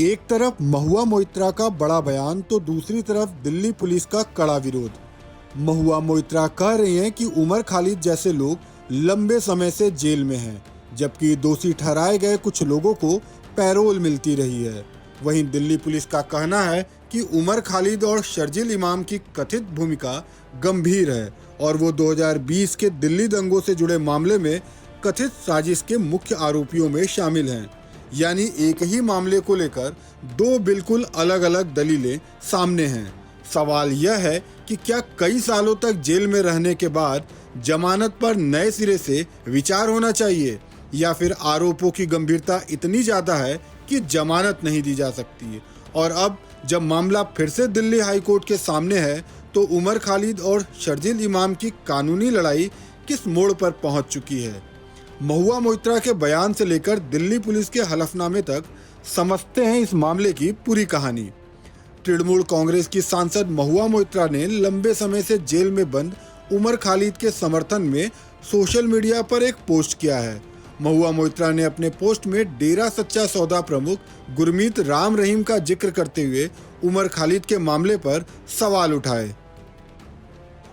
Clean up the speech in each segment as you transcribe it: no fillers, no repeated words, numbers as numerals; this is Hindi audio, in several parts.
एक तरफ महुआ मोइत्रा का बड़ा बयान तो दूसरी तरफ दिल्ली पुलिस का कड़ा विरोध। महुआ मोइत्रा कह रही हैं कि उमर खालिद जैसे लोग लंबे समय से जेल में हैं, जबकि दोषी ठहराए गए कुछ लोगों को पैरोल मिलती रही है। वहीं दिल्ली पुलिस का कहना है कि उमर खालिद और शर्जील इमाम की कथित भूमिका गंभीर है और वो 2020 के दिल्ली दंगों से जुड़े मामले में कथित साजिश के मुख्य आरोपियों में शामिल हैं। यानी एक ही मामले को लेकर दो बिल्कुल अलग अलग दलीलें सामने हैं। सवाल यह है कि क्या कई सालों तक जेल में रहने के बाद जमानत पर नए सिरे से विचार होना चाहिए, या फिर आरोपों की गंभीरता इतनी ज़्यादा है कि जमानत नहीं दी जा सकती। और अब जब मामला फिर से दिल्ली हाई कोर्ट के सामने है, तो उमर खालिद और शर्जील इमाम की कानूनी लड़ाई किस मोड़ पर पहुंच चुकी है। महुआ मोइत्रा के बयान से लेकर दिल्ली पुलिस के हलफनामे तक समझते हैं इस मामले की पूरी कहानी। तृणमूल कांग्रेस की सांसद महुआ मोइत्रा ने लंबे समय से जेल में बंद उमर खालिद के समर्थन में सोशल मीडिया पर एक पोस्ट किया है। महुआ मोइत्रा ने अपने पोस्ट में डेरा सच्चा सौदा प्रमुख गुरमीत राम रहीम का जिक्र करते हुए उमर खालिद के मामले पर सवाल उठाए।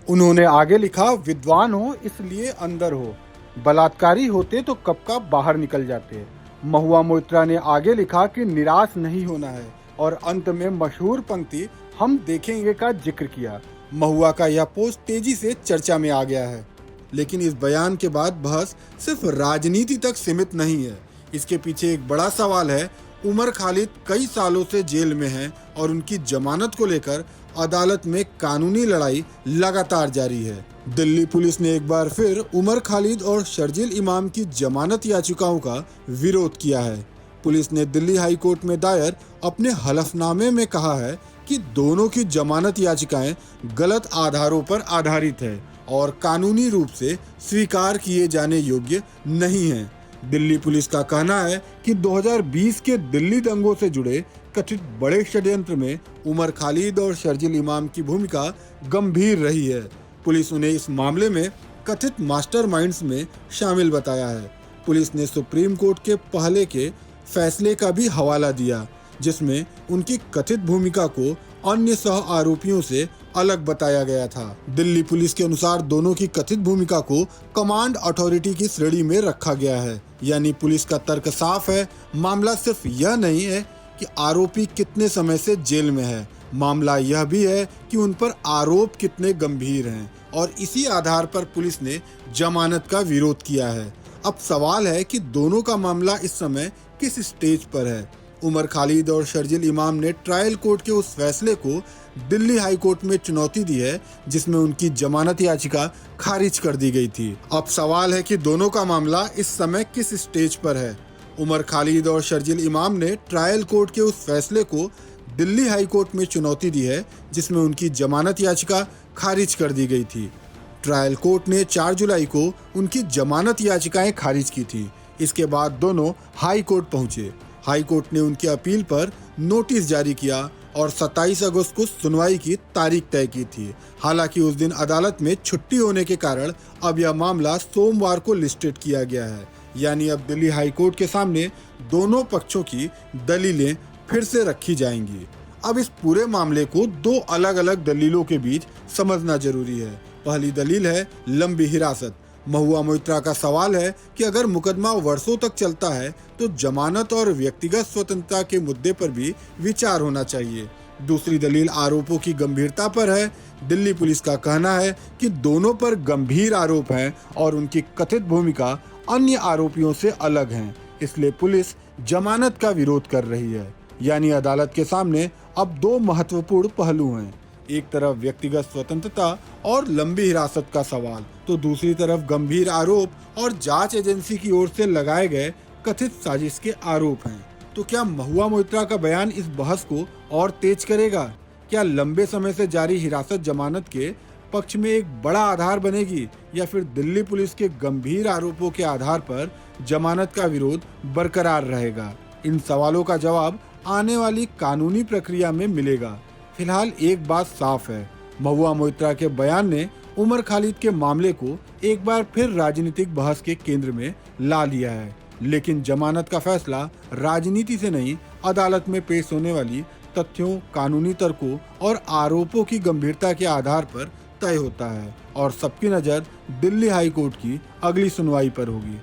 उन्होंने आगे लिखा, विद्वान हो इसलिए अंदर हो, बलात्कारी होते तो कब का बाहर निकल जाते। महुआ मोइत्रा ने आगे लिखा कि निराश नहीं होना है और अंत में मशहूर पंक्ति हम देखेंगे का जिक्र किया। महुआ का यह पोस्ट तेजी से चर्चा में आ गया है, लेकिन इस बयान के बाद बहस सिर्फ राजनीति तक सीमित नहीं है। इसके पीछे एक बड़ा सवाल है। उमर खालिद कई सालों से जेल में हैं और उनकी जमानत को लेकर अदालत में कानूनी लड़ाई लगातार जारी है। दिल्ली पुलिस ने एक बार फिर उमर खालिद और शर्जील इमाम की जमानत याचिकाओं का विरोध किया है। पुलिस ने दिल्ली हाई कोर्ट में दायर अपने हलफनामे में कहा है कि दोनों की जमानत याचिकाएं गलत आधारों पर आधारित है और कानूनी रूप से स्वीकार किए जाने योग्य नहीं है। दिल्ली पुलिस का कहना है कि 2020 के दिल्ली दंगों से जुड़े कथित बड़े षड्यंत्र में उमर खालिद और शर्जील इमाम की भूमिका गंभीर रही है। पुलिस उन्हें इस मामले में कथित मास्टरमाइंड्स में शामिल बताया है। पुलिस ने सुप्रीम कोर्ट के पहले के फैसले का भी हवाला दिया, जिसमें उनकी कथित भूमिका को अन्य सह आरोपियों से अलग बताया गया था। दिल्ली पुलिस के अनुसार दोनों की कथित भूमिका को कमांड अथॉरिटी की श्रेणी में रखा गया है। यानी पुलिस का तर्क साफ है, मामला सिर्फ यह नहीं है कि आरोपी कितने समय से जेल में है, मामला यह भी है कि उन पर आरोप कितने गंभीर हैं, और इसी आधार पर पुलिस ने जमानत का विरोध किया है। अब सवाल है कि दोनों का मामला इस समय किस स्टेज पर है। उमर खालिद और शर्जील इमाम ने ट्रायल कोर्ट के उस फैसले को दिल्ली हाई कोर्ट में चुनौती दी है, जिसमें उनकी जमानत याचिका खारिज कर दी गई थी। अब सवाल है कि दोनों का मामला इस समय किस स्टेज पर है। उमर खालिद और शर्जील इमाम ने ट्रायल कोर्ट के उस फैसले को दिल्ली हाई कोर्ट में चुनौती दी है, जिसमें उनकी जमानत याचिका खारिज कर दी गई थी। ट्रायल कोर्ट ने 4 जुलाई को उनकी जमानत याचिकाएं खारिज की थी। इसके बाद दोनों हाई कोर्ट पहुंचे। हाई कोर्ट ने उनकी अपील पर नोटिस जारी किया और 27 अगस्त को सुनवाई की तारीख तय की थी। हालांकि उस दिन अदालत में छुट्टी होने के कारण अब यह मामला सोमवार को लिस्टेड किया गया है। यानी अब दिल्ली हाई कोर्ट के सामने दोनों पक्षों की दलीलें फिर से रखी जाएंगी। अब इस पूरे मामले को दो अलग अलग दलीलों के बीच समझना जरूरी है। पहली दलील है लंबी हिरासत। महुआ मोइत्रा का सवाल है कि अगर मुकदमा वर्षों तक चलता है तो जमानत और व्यक्तिगत स्वतंत्रता के मुद्दे पर भी विचार होना चाहिए। दूसरी दलील आरोपों की गंभीरता पर है। दिल्ली पुलिस का कहना है कि दोनों पर गंभीर आरोप हैं और उनकी कथित भूमिका अन्य आरोपियों से अलग है, इसलिए पुलिस जमानत का विरोध कर रही है। यानी अदालत के सामने अब दो महत्वपूर्ण पहलू हैं। एक तरफ व्यक्तिगत स्वतंत्रता और लंबी हिरासत का सवाल, तो दूसरी तरफ गंभीर आरोप और जांच एजेंसी की ओर से लगाए गए कथित साजिश के आरोप हैं। तो क्या महुआ मोइत्रा का बयान इस बहस को और तेज करेगा? क्या लंबे समय से जारी हिरासत जमानत के पक्ष में एक बड़ा आधार बनेगी, या फिर दिल्ली पुलिस के गंभीर आरोपों के आधार पर जमानत का विरोध बरकरार रहेगा? इन सवालों का जवाब आने वाली कानूनी प्रक्रिया में मिलेगा। फिलहाल एक बात साफ है, महुआ मोइत्रा के बयान ने उमर खालिद के मामले को एक बार फिर राजनीतिक बहस के केंद्र में ला लिया है। लेकिन जमानत का फैसला राजनीति से नहीं, अदालत में पेश होने वाली तथ्यों, कानूनी तर्कों और आरोपों की गंभीरता के आधार पर तय होता है और सबकी नज़र दिल्ली हाई कोर्ट की अगली सुनवाई पर होगी।